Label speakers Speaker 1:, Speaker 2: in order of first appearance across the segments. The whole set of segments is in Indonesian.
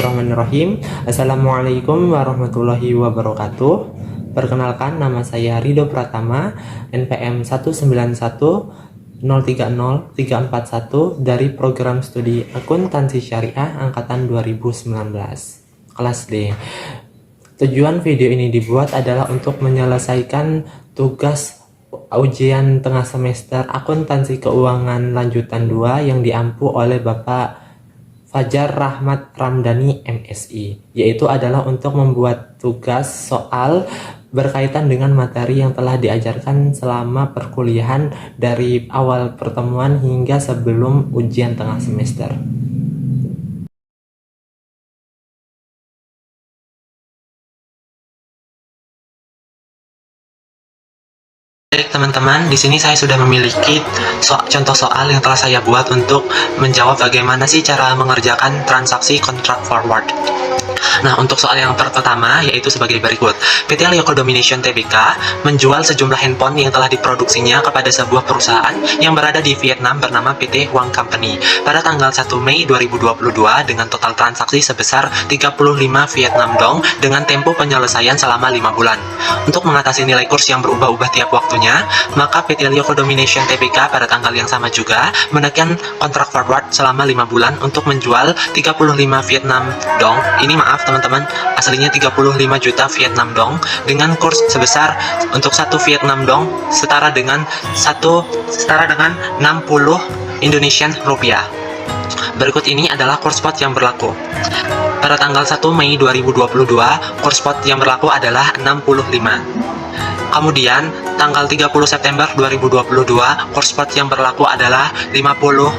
Speaker 1: Bismillahirrahmanirrahim. Assalamualaikum warahmatullahi wabarakatuh. Perkenalkan, nama saya Rido Pratama, NPM 191030341 dari program studi Akuntansi Syariah angkatan 2019, kelas D. Tujuan video ini dibuat adalah untuk menyelesaikan tugas ujian tengah semester Akuntansi Keuangan lanjutan 2 yang diampu oleh Bapak Fajar Rahmat Ramdhani MSI, yaitu adalah untuk membuat tugas soal berkaitan dengan materi yang telah diajarkan selama perkuliahan dari awal pertemuan hingga sebelum ujian tengah semester. Baik teman-teman, di sini saya sudah memiliki contoh soal yang telah saya buat untuk menjawab bagaimana sih cara mengerjakan transaksi kontrak forward. Nah, untuk soal yang pertama yaitu sebagai berikut. PT Leo Codomination Tbk menjual sejumlah handphone yang telah diproduksinya kepada sebuah perusahaan yang berada di Vietnam bernama PT Huang Company pada tanggal 1 Mei 2022 dengan total transaksi sebesar 35 Vietnam Dong dengan tempo penyelesaian selama 5 bulan. Untuk mengatasi nilai kurs yang berubah-ubah tiap waktunya, maka PT Leo Codomination Tbk pada tanggal yang sama juga menekan kontrak forward selama 5 bulan untuk menjual 35 Vietnam Dong. Ini maaf teman-teman, aslinya 35 juta Vietnam Dong dengan kurs sebesar untuk 1 Vietnam Dong setara dengan 60 Indonesian rupiah. Berikut ini adalah kurs spot yang berlaku. Pada tanggal 1 Mei 2022, kurs spot yang berlaku adalah 65. Kemudian, tanggal 30 September 2022, kurs spot yang berlaku adalah 50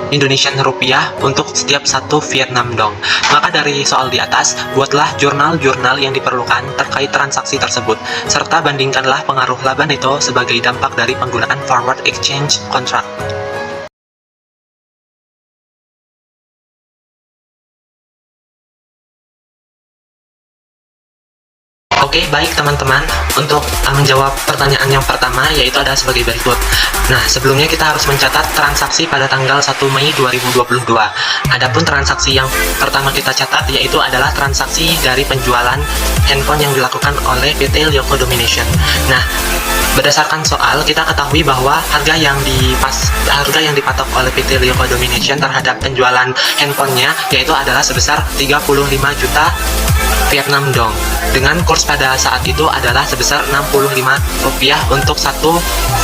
Speaker 1: Indonesian rupiah untuk setiap 1 Vietnam Dong. Maka dari soal di atas, buatlah jurnal-jurnal yang diperlukan terkait transaksi tersebut, serta bandingkanlah pengaruh laba neto sebagai dampak dari penggunaan forward exchange contract. Oke, baik teman-teman, untuk menjawab pertanyaan yang pertama yaitu adalah sebagai berikut. Nah, sebelumnya kita harus mencatat transaksi pada tanggal 1 Mei 2022. Adapun transaksi yang pertama kita catat yaitu adalah transaksi dari penjualan handphone yang dilakukan oleh PT Leo Codomination. Nah, berdasarkan soal, kita ketahui bahwa harga yang dipatok oleh PT Leo Codomination terhadap penjualan handphonenya yaitu adalah sebesar 35 juta Vietnam Dong dengan kurs pada saat itu adalah sebesar 65 rupiah untuk 1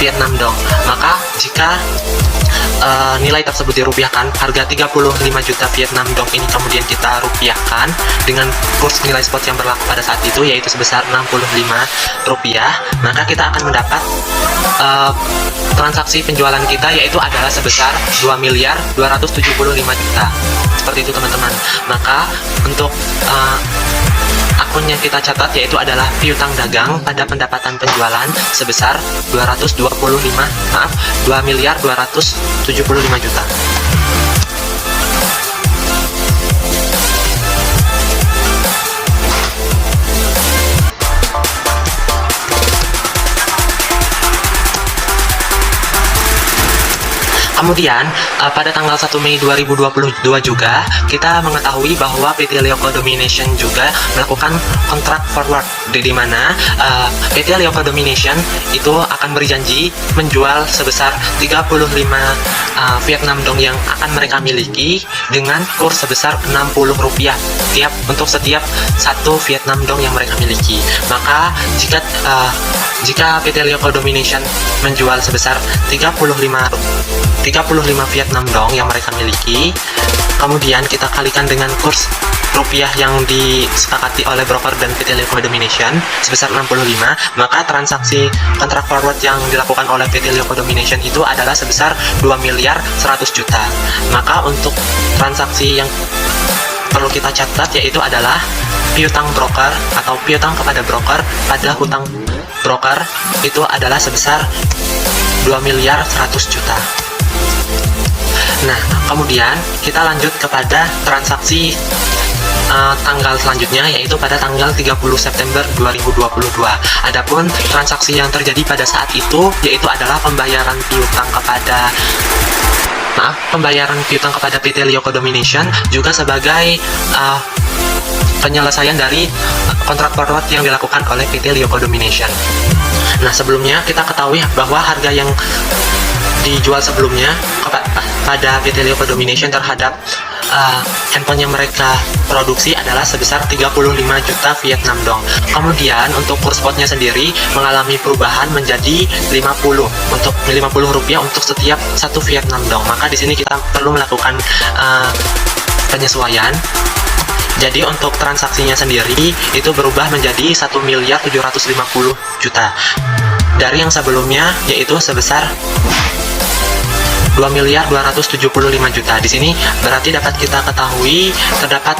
Speaker 1: Vietnam Dong. Maka jika nilai tersebut dirupiahkan, harga 35 juta Vietnam Dong ini kemudian kita rupiahkan dengan kurs nilai spot yang berlaku pada saat itu yaitu sebesar 65 rupiah, maka kita akan mendapat transaksi penjualan kita yaitu adalah sebesar 2.275 juta. Seperti itu teman-teman. Maka untuk akun yang kita catat yaitu adalah piutang dagang pada pendapatan penjualan sebesar 2.275 juta. Kemudian, pada tanggal 1 Mei 2022 juga, kita mengetahui bahwa PT Leo Codomination juga melakukan kontrak forward, di mana PT Leo Codomination itu akan berjanji menjual sebesar 35 Vietnam Dong yang akan mereka miliki dengan kurs sebesar 60 rupiah untuk setiap 1 Vietnam Dong yang mereka miliki. Maka, jika PT Leo Codomination menjual sebesar 35 Vietnam Dong yang mereka miliki, kemudian kita kalikan dengan kurs rupiah yang disepakati oleh broker dan PT Leo Codomination sebesar 65, maka transaksi kontrak forward yang dilakukan oleh PT Leo Codomination itu adalah sebesar 2.100 juta. Maka untuk transaksi yang perlu kita catat yaitu adalah piutang broker atau piutang kepada broker pada hutang broker itu adalah sebesar 2.100 juta. Nah, kemudian kita lanjut kepada transaksi tanggal selanjutnya yaitu pada tanggal 30 September 2022. Adapun transaksi yang terjadi pada saat itu yaitu adalah pembayaran piutang kepada PT Leo Codomination juga sebagai penyelesaian dari kontrak forward yang dilakukan oleh PT Lyoko Domination. Nah, sebelumnya kita ketahui bahwa harga yang dijual sebelumnya pada PT Lyoko Domination terhadap handphone yang mereka produksi adalah sebesar 35 juta Vietnam dong. Kemudian untuk kurs spotnya sendiri mengalami perubahan menjadi 50 rupiah untuk setiap satu Vietnam dong. Maka di sini kita perlu melakukan penyesuaian. Jadi untuk transaksinya sendiri itu berubah menjadi 1.750 juta dari yang sebelumnya yaitu sebesar 2.275 juta. Di sini berarti dapat kita ketahui terdapat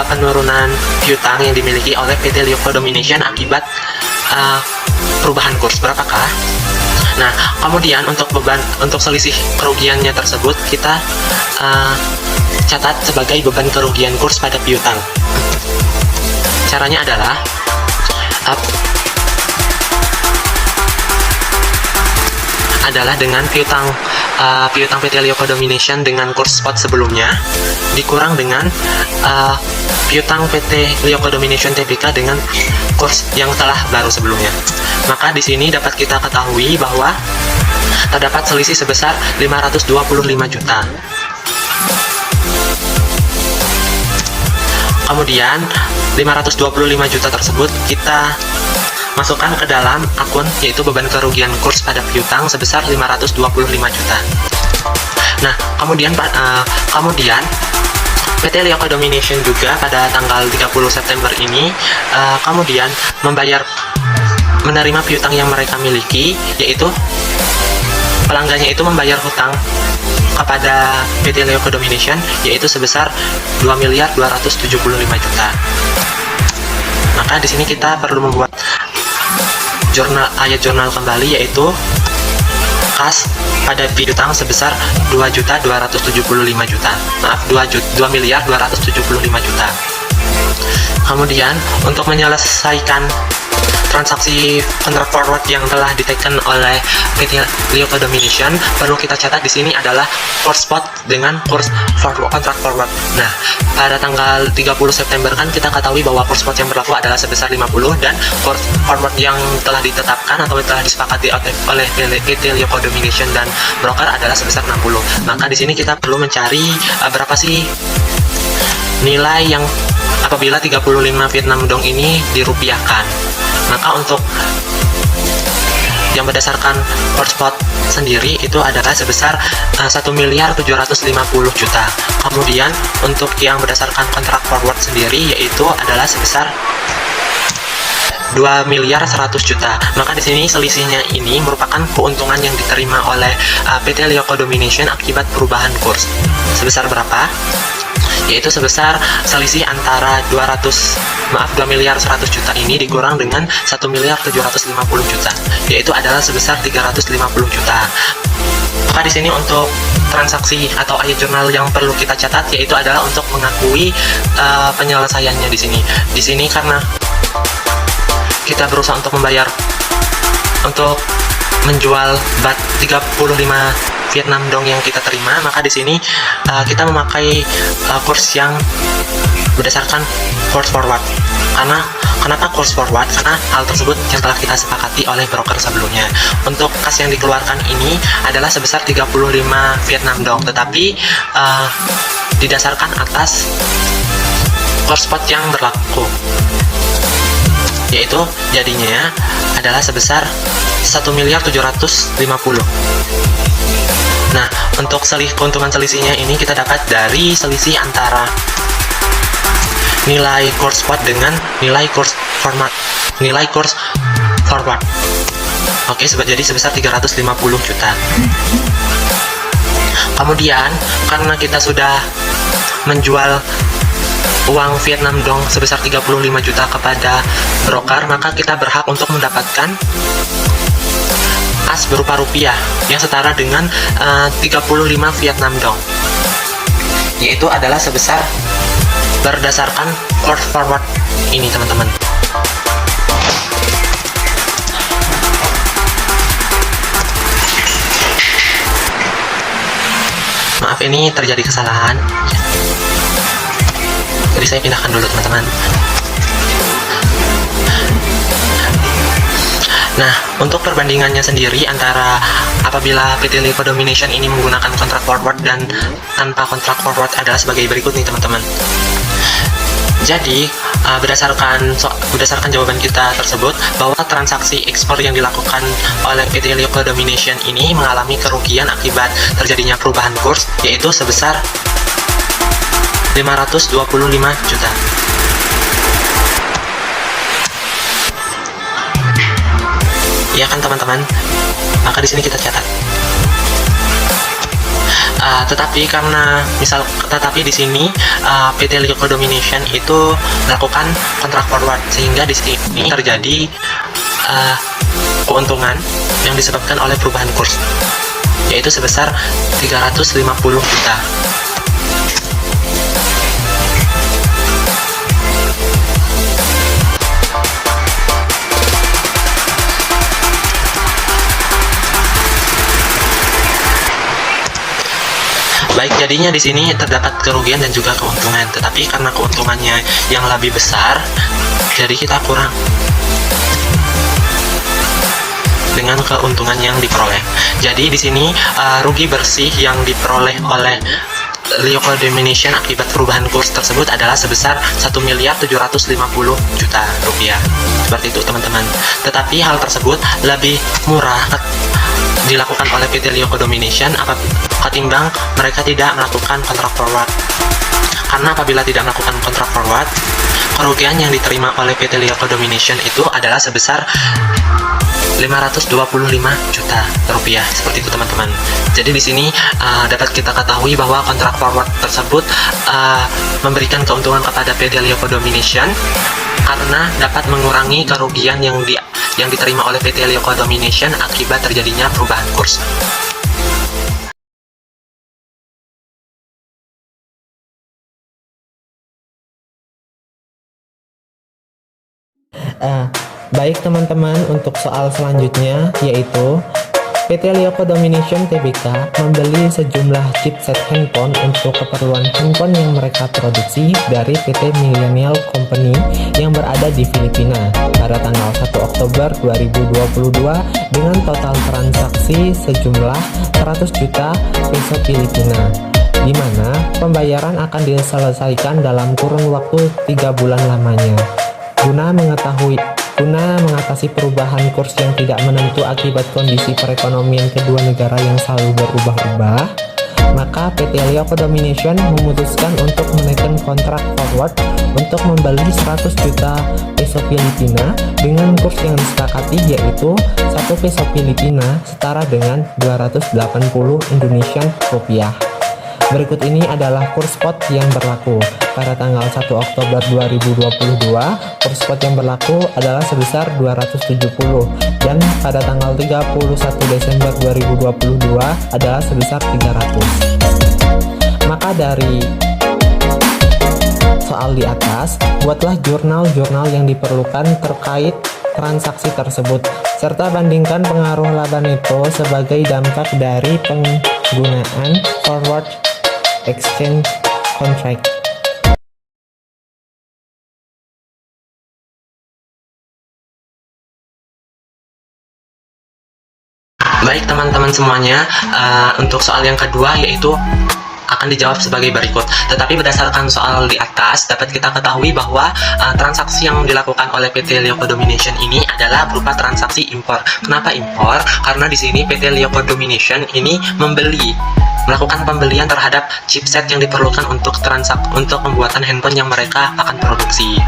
Speaker 1: penurunan piutang yang dimiliki oleh PT Lyoko Domination akibat perubahan kurs. Berapakah? Nah, kemudian untuk selisih kerugiannya tersebut kita catat sebagai beban kerugian kurs pada piutang. Caranya adalah dengan piutang PT Lyoko Domination dengan kurs spot sebelumnya dikurang dengan piutang PT Lyoko Domination Tbk dengan kurs yang telah baru sebelumnya. Maka di sini dapat kita ketahui bahwa terdapat selisih sebesar 525 juta. Kemudian 525 juta tersebut kita masukkan ke dalam akun yaitu beban kerugian kurs pada piutang sebesar 525 juta. Nah, kemudian PT Lyoko Domination juga pada tanggal 30 September ini kemudian menerima piutang yang mereka miliki, yaitu pelanggannya itu membayar hutang kepada PT Lyoko Domination yaitu sebesar 2.275 juta. Maka di sini kita perlu membuat ayat jurnal kembali yaitu kas pada piutang sebesar 2.275 juta. Maaf, 2.275 juta. Kemudian untuk menyelesaikan transaksi kontrak forward yang telah diteken oleh PT Lyoko Domination, perlu kita catat di sini adalah kurs spot dengan kurs kontrak forward. Nah, pada tanggal 30 September kan kita ketahui bahwa kurs spot yang berlaku adalah sebesar 50 dan kurs forward yang telah ditetapkan atau telah disepakati oleh PT Lyoko Domination dan broker adalah sebesar 60. Maka di sini kita perlu mencari berapa sih nilai yang apabila 35 Vietnam dong ini dirupiahkan. Maka untuk yang berdasarkan kurs spot sendiri itu adalah sebesar 1.750 juta. Kemudian untuk yang berdasarkan kontrak forward sendiri yaitu adalah sebesar 2.100 juta. Maka di sini selisihnya ini merupakan keuntungan yang diterima oleh PT Lyoko Domination akibat perubahan kurs. Sebesar berapa? Yaitu sebesar selisih antara 2.100 juta ini dikurang dengan 1.750 juta, yaitu adalah sebesar 350 juta. Maka di sini untuk transaksi atau ayat jurnal yang perlu kita catat yaitu adalah untuk mengakui penyelesaiannya di sini. Di sini karena kita berusaha untuk menjual bat 35 Vietnam dong yang kita terima, maka di sini kita memakai kurs yang berdasarkan kurs forward. Kenapa kurs forward? Karena hal tersebut yang telah kita sepakati oleh broker sebelumnya. Untuk kas yang dikeluarkan ini adalah sebesar 35 Vietnam dong, tetapi didasarkan atas kurs spot yang berlaku, yaitu jadinya adalah sebesar 1.750. Nah, untuk keuntungan selisihnya ini kita dapat dari selisih antara nilai kurs spot dengan nilai kurs forward. Oke, jadi sebesar 350 juta. Kemudian, karena kita sudah menjual uang Vietnam dong sebesar 35 juta kepada broker, maka kita berhak untuk mendapatkan as berupa rupiah yang setara dengan 35 Vietnam dong, yaitu adalah sebesar berdasarkan kurs forward ini, teman-teman. Maaf, ini terjadi kesalahan. Jadi saya pindahkan dulu teman-teman. Nah, untuk perbandingannya sendiri antara apabila PT Lioko Domination ini menggunakan kontrak forward dan tanpa kontrak forward adalah sebagai berikut nih teman-teman. Jadi, berdasarkan jawaban kita tersebut, bahwa transaksi ekspor yang dilakukan oleh PT Lioko Domination ini mengalami kerugian akibat terjadinya perubahan kurs, yaitu sebesar 525 juta. Ya kan teman-teman? Maka di sini kita catat. Tetapi di sini PT Lioko Domination itu melakukan kontrak forward, sehingga di sini terjadi keuntungan yang disebabkan oleh perubahan kurs, yaitu sebesar 350 juta. Baik, jadinya di sini terdapat kerugian dan juga keuntungan, tetapi karena keuntungannya yang lebih besar, jadi kita kurang dengan keuntungan yang diperoleh. Jadi di sini rugi bersih yang diperoleh oleh Lioko Domination akibat perubahan kurs tersebut adalah sebesar 1.750 juta rupiah. Seperti itu teman-teman. Tetapi hal tersebut lebih murah dilakukan oleh PT Lioko Domination ketimbang mereka tidak melakukan kontrak forward. Karena apabila tidak melakukan kontrak forward, kerugian yang diterima oleh PT Lioko Domination itu adalah sebesar 525 juta rupiah. Seperti itu teman-teman. Jadi di sini dapat kita ketahui bahwa kontrak forward tersebut memberikan keuntungan kepada PT Lioko Domination karena dapat mengurangi kerugian yang diterima oleh PT Lioko Domination akibat terjadinya perubahan kurs.
Speaker 2: Baik teman-teman, untuk soal selanjutnya yaitu PT Lioko Domination Tbk membeli sejumlah chipset handphone untuk keperluan handphone yang mereka produksi dari PT Millennial Company yang berada di Filipina pada tanggal 1 Oktober 2022 dengan total transaksi sejumlah 100 juta peso Filipina, di mana pembayaran akan diselesaikan dalam kurun waktu 3 bulan lamanya. Guna mengatasi perubahan kurs yang tidak menentu akibat kondisi perekonomian kedua negara yang selalu berubah-ubah, maka PT Lioko Domination memutuskan untuk menaikkan kontrak forward untuk membeli 100 juta peso Filipina dengan kurs yang disepakati, yaitu 1 peso Filipina setara dengan 280 Indonesian rupiah. Berikut ini adalah kurs spot yang berlaku pada tanggal 1 Oktober 2022. Kurs spot yang berlaku adalah sebesar 270 dan pada tanggal 31 Desember 2022 adalah sebesar 300. Maka dari soal di atas, buatlah jurnal-jurnal yang diperlukan terkait transaksi tersebut, serta bandingkan pengaruh laba neto sebagai dampak dari penggunaan forward exchange contract.
Speaker 1: Baik teman-teman semuanya, untuk soal yang kedua yaitu akan dijawab sebagai berikut. Tetapi berdasarkan soal di atas, dapat kita ketahui bahwa transaksi yang dilakukan oleh PT Lioko Domination ini adalah berupa transaksi impor. Kenapa impor? Karena di sini PT Lioko Domination ini melakukan pembelian terhadap chipset yang diperlukan untuk pembuatan handphone yang mereka akan produksi.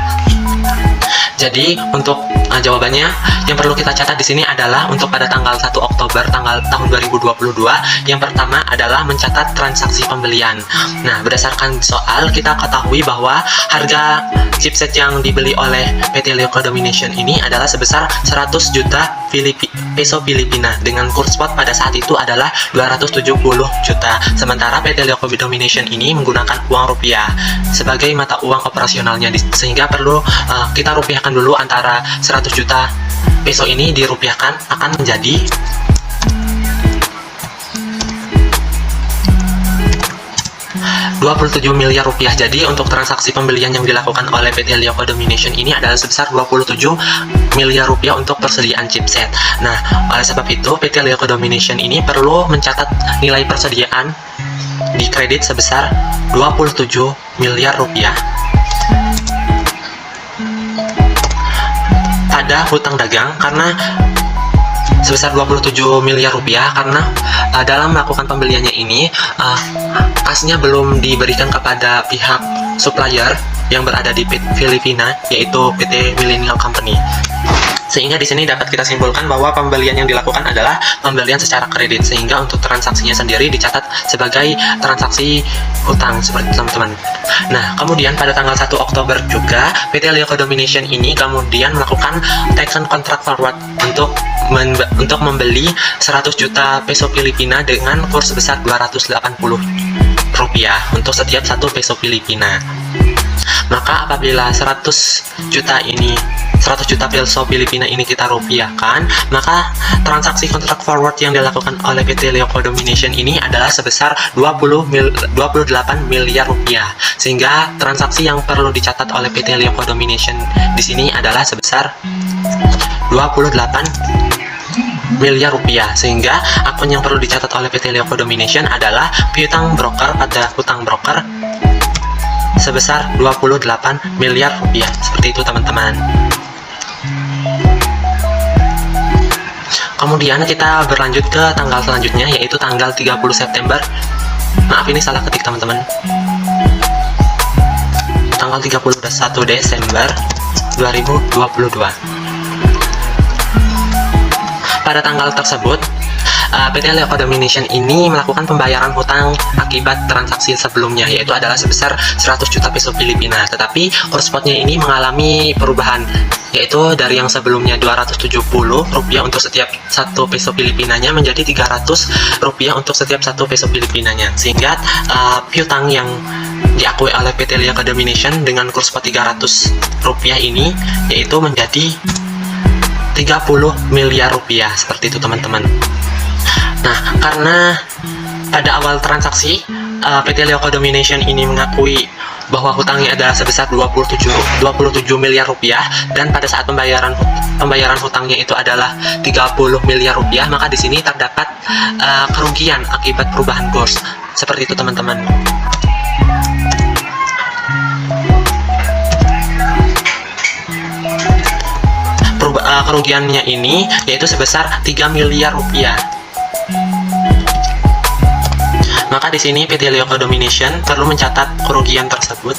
Speaker 1: Jadi untuk jawabannya yang perlu kita catat di sini adalah untuk pada tanggal 1 Oktober tahun 2022, yang pertama adalah mencatat transaksi pembelian. Nah, berdasarkan soal kita ketahui bahwa harga chipset yang dibeli oleh PT Lioko Domination ini adalah sebesar 100 juta peso Filipina dengan kurs spot pada saat itu adalah 270 juta. Sementara PT Lioko Domination ini menggunakan uang rupiah sebagai mata uang operasionalnya, sehingga perlu kita rupiahkan dulu antara 100 juta peso ini dirupiahkan akan menjadi 27 miliar rupiah. Jadi untuk transaksi pembelian yang dilakukan oleh PT Lioco Domination ini adalah sebesar 27 miliar rupiah untuk persediaan chipset. Nah, oleh sebab itu PT Lioco Domination ini perlu mencatat nilai persediaan di kredit sebesar 27 miliar rupiah pada hutang dagang karena sebesar 27 miliar rupiah karena dalam melakukan pembeliannya ini kasnya belum diberikan kepada pihak supplier yang berada di Filipina, yaitu PT Millennial Company. Sehingga di sini dapat kita simpulkan bahwa pembelian yang dilakukan adalah pembelian secara kredit, sehingga untuk transaksinya sendiri dicatat sebagai transaksi hutang seperti itu, teman-teman. Nah, kemudian pada tanggal 1 Oktober juga PT Lioco Domination ini kemudian melakukan taken contract forward untuk membeli 100 juta peso Filipina dengan kurs sebesar 280 rupiah untuk setiap 1 peso Filipina. Maka apabila 100 juta peso Filipina ini kita rupiahkan, maka transaksi kontrak forward yang dilakukan oleh PT Lioco Domination ini adalah sebesar 28 miliar rupiah. Sehingga transaksi yang perlu dicatat oleh PT Lioco Domination di sini adalah sebesar 28 miliar rupiah. Sehingga akun yang perlu dicatat oleh PT Lioco Domination adalah piutang broker pada hutang broker sebesar 28 miliar rupiah. Seperti itu, teman-teman. Kemudian kita berlanjut ke tanggal selanjutnya, yaitu tanggal 30 September. Maaf, ini salah ketik, teman-teman. Tanggal 31 Desember 2022. Pada tanggal tersebut PT Lioco Domination ini melakukan pembayaran hutang akibat transaksi sebelumnya, yaitu adalah sebesar 100 juta peso Filipina. Tetapi kurs spotnya ini mengalami perubahan, yaitu dari yang sebelumnya 270 rupiah untuk setiap 1 peso Filipinanya menjadi 300 rupiah untuk setiap 1 peso Filipinanya. Sehingga piutang yang diakui oleh PT Lioco Domination dengan kurs spot 300 rupiah ini yaitu menjadi 30 miliar rupiah. Seperti itu, teman-teman. Nah, karena pada awal transaksi PT Lioco Domination ini mengakui bahwa hutangnya adalah sebesar 27 miliar rupiah, dan pada saat pembayaran hutangnya itu adalah 30 miliar rupiah, maka di sini terdapat kerugian akibat perubahan kurs. Seperti itu, teman-teman. Kerugiannya ini yaitu sebesar 3 miliar rupiah. Maka di sini PT Lioco Domination perlu mencatat kerugian tersebut.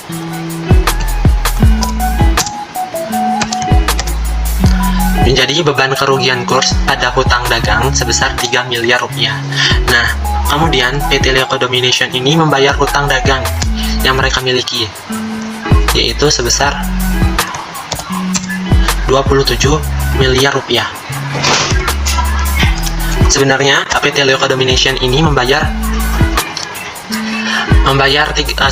Speaker 1: Menjadi beban kerugian kurs pada hutang dagang sebesar 3 miliar rupiah. Nah, kemudian PT Lioco Domination ini membayar hutang dagang yang mereka miliki, yaitu sebesar 27 miliar rupiah. Sebenarnya PT Lioco Domination ini membayar 100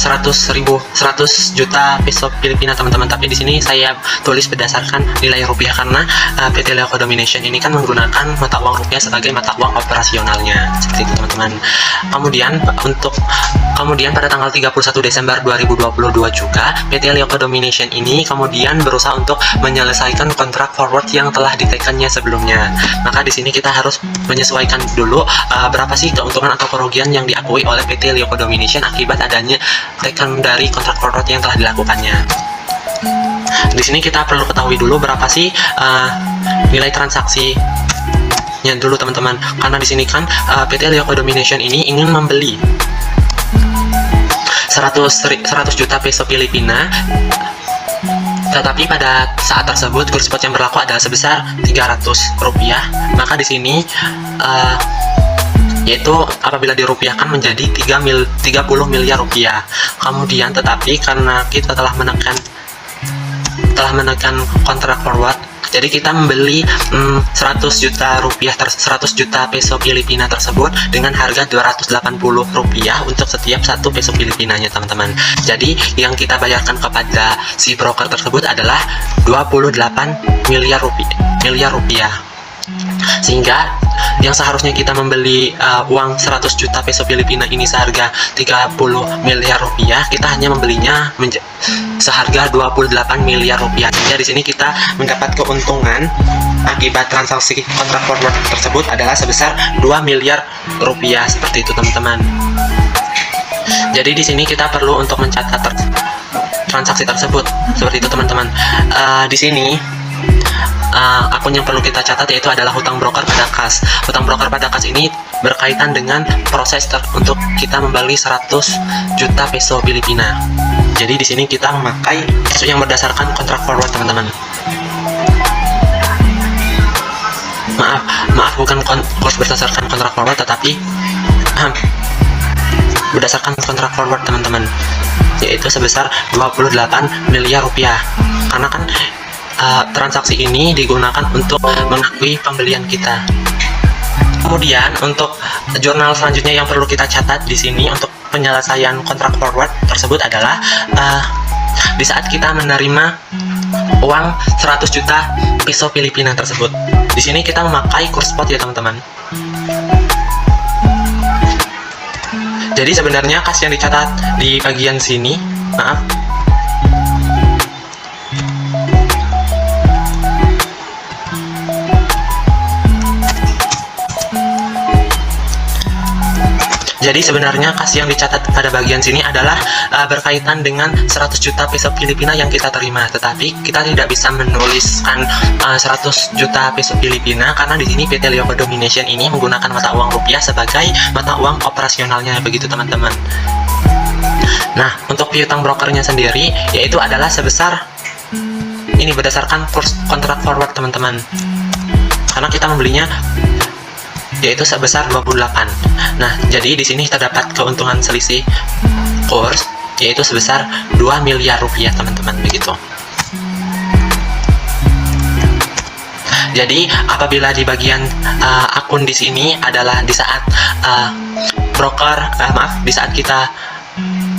Speaker 1: juta peso Filipina, teman-teman. Tapi di sini saya tulis berdasarkan nilai rupiah karena PT Lioco Domination ini kan menggunakan mata uang rupiah sebagai mata uang operasionalnya. Seperti itu, teman-teman. Kemudian pada tanggal 31 Desember 2022 juga PT Lioco Domination ini kemudian berusaha untuk menyelesaikan kontrak forward yang telah ditekannya sebelumnya. Maka di sini kita harus menyesuaikan dulu berapa sih keuntungan atau kerugian yang diakui oleh PT Lioco Domination akibat adanya tekan dari kontrak forward yang telah dilakukannya. Di sini kita perlu ketahui dulu berapa sih nilai transaksinya dulu, teman-teman. Karena di sini kan PT Lioco Domination ini ingin membeli 100 juta peso Filipina, tetapi pada saat tersebut kurs spot yang berlaku adalah sebesar 300 rupiah. Maka di sini yaitu apabila dirupiahkan menjadi 30 miliar rupiah. Kemudian tetapi karena kita telah menekan kontrak forward, jadi kita membeli 100 juta peso Filipina tersebut dengan harga 280 rupiah untuk setiap 1 peso Filipinanya, teman-teman. Jadi yang kita bayarkan kepada si broker tersebut adalah 28 miliar rupiah. Sehingga yang seharusnya kita membeli uang 100 juta peso Filipina ini seharga 30 miliar rupiah, kita hanya membelinya seharga 28 miliar rupiah. Jadi di sini kita mendapat keuntungan akibat transaksi kontrak forward tersebut adalah sebesar 2 miliar rupiah, seperti itu teman-teman. Jadi di sini kita perlu untuk mencatat transaksi tersebut, seperti itu teman-teman. Di sini akun yang perlu kita catat yaitu adalah hutang broker pada kas. Hutang broker pada kas ini berkaitan dengan proses untuk kita membeli 100 juta peso Filipina. Jadi di sini kita memakai yang berdasarkan kontrak forward teman-teman. Maaf bukan kurs berdasarkan kontrak forward, tetapi berdasarkan kontrak forward teman-teman, yaitu sebesar 28 miliar rupiah. Karena kan transaksi ini digunakan untuk mengakui pembelian kita. Kemudian untuk jurnal selanjutnya yang perlu kita catat di sini untuk penyelesaian kontrak forward tersebut adalah di saat kita menerima uang 100 juta peso Filipina tersebut. Di sini kita memakai kurs spot ya teman-teman. Jadi sebenarnya kas yang dicatat di bagian sini, Jadi sebenarnya kas yang dicatat pada bagian sini adalah berkaitan dengan 100 juta peso Filipina yang kita terima. Tetapi kita tidak bisa menuliskan 100 juta peso Filipina karena di sini PT Lioco Domination ini menggunakan mata uang rupiah sebagai mata uang operasionalnya, begitu teman-teman. Nah, untuk piutang brokernya sendiri yaitu adalah sebesar ini berdasarkan kurs kontrak forward teman-teman. Karena kita membelinya yaitu sebesar 28. Nah, jadi di sini terdapat keuntungan selisih kurs yaitu sebesar 2 miliar rupiah teman-teman, begitu. Jadi apabila di bagian akun di sini adalah di saat di saat kita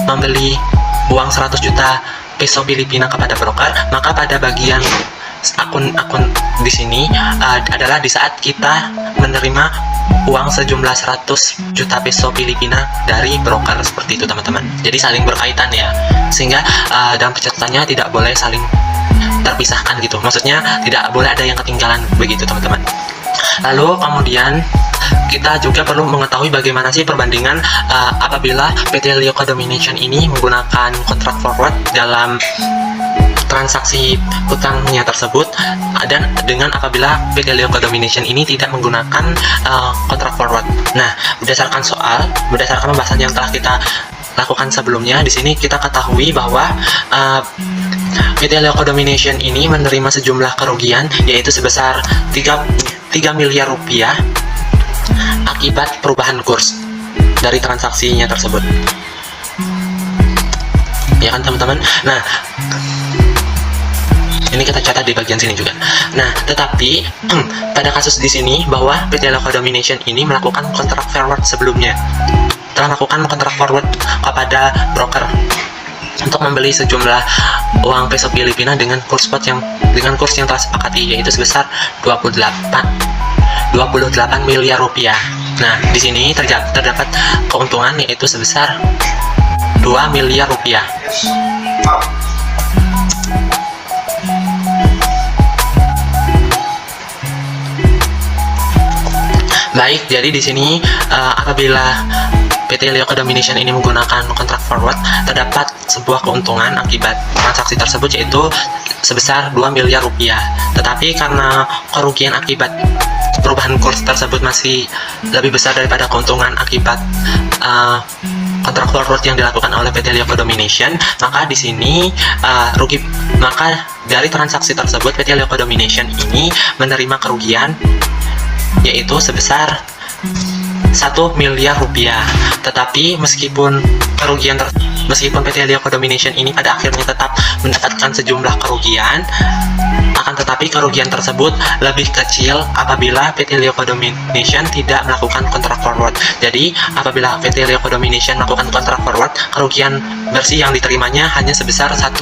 Speaker 1: membeli uang 100 juta peso Filipina kepada broker, maka pada bagian akun di sini adalah di saat kita menerima uang sejumlah 100 juta peso Filipina dari broker, seperti itu teman-teman. Jadi saling berkaitan ya, sehingga dalam pencatatannya tidak boleh saling terpisahkan gitu, maksudnya tidak boleh ada yang ketinggalan, begitu teman-teman. Lalu kemudian kita juga perlu mengetahui bagaimana sih perbandingan apabila PT Lioco Domination ini menggunakan kontrak forward dalam transaksi hutangnya tersebut, dan dengan apabila PT Lioco Domination ini tidak menggunakan kontrak forward. Nah, berdasarkan pembahasan yang telah kita lakukan sebelumnya, di sini kita ketahui bahwa PT Lioco Domination ini menerima sejumlah kerugian yaitu sebesar 3 miliar rupiah akibat perubahan kurs dari transaksinya tersebut. Ya kan teman-teman? Nah, ini kita catat di bagian sini juga. Nah, tetapi pada kasus di sini bahwa PT Lioco Domination ini melakukan kontrak forward sebelumnya, telah melakukan kontrak forward kepada broker untuk membeli sejumlah uang peso Filipina dengan kurs yang telah sepakati, yaitu sebesar 28 miliar rupiah. Nah, di sini terdapat keuntungan yaitu sebesar 2 miliar rupiah. Baik, jadi di sini apabila PT Lioco Domination ini menggunakan kontrak forward, terdapat sebuah keuntungan akibat transaksi tersebut yaitu sebesar 2 miliar rupiah. Tetapi karena kerugian akibat perubahan kurs tersebut masih lebih besar daripada keuntungan akibat kontrak forward yang dilakukan oleh PT Lioco Domination, maka di sini maka dari transaksi tersebut PT Lioco Domination ini menerima kerugian yaitu sebesar 1 miliar rupiah. Tetapi meskipun PT Lioco Domination ini pada akhirnya tetap mendapatkan sejumlah kerugian, Akan tetapi kerugian tersebut lebih kecil apabila PT Lioko Domination tidak melakukan kontrak forward. Jadi apabila PT Lioko Domination melakukan kontrak forward, kerugian bersih yang diterimanya hanya sebesar 1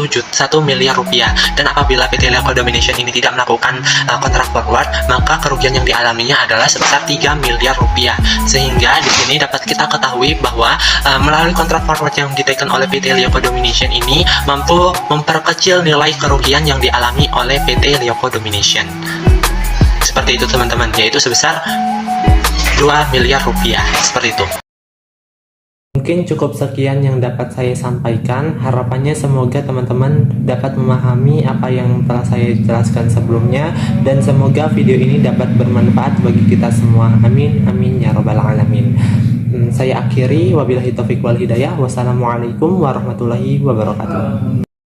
Speaker 1: miliar rupiah. Dan apabila PT Lioko Domination ini tidak melakukan kontrak forward, maka kerugian yang dialaminya adalah sebesar 3 miliar rupiah. Sehingga di sini dapat kita ketahui bahwa melalui kontrak forward yang ditekan oleh PT Lioko Domination ini mampu memperkecil nilai kerugian yang dialami oleh PT Lioko Domination. Seperti itu teman-teman, yaitu sebesar 2 miliar rupiah. Seperti itu.
Speaker 2: Mungkin cukup sekian yang dapat saya sampaikan. Harapannya semoga teman-teman dapat memahami apa yang telah saya jelaskan sebelumnya, dan semoga video ini dapat bermanfaat bagi kita semua. Amin, amin ya robbal alamin. Saya akhiri, wabillahi taufiq wal hidayah. Wassalamualaikum warahmatullahi wabarakatuh.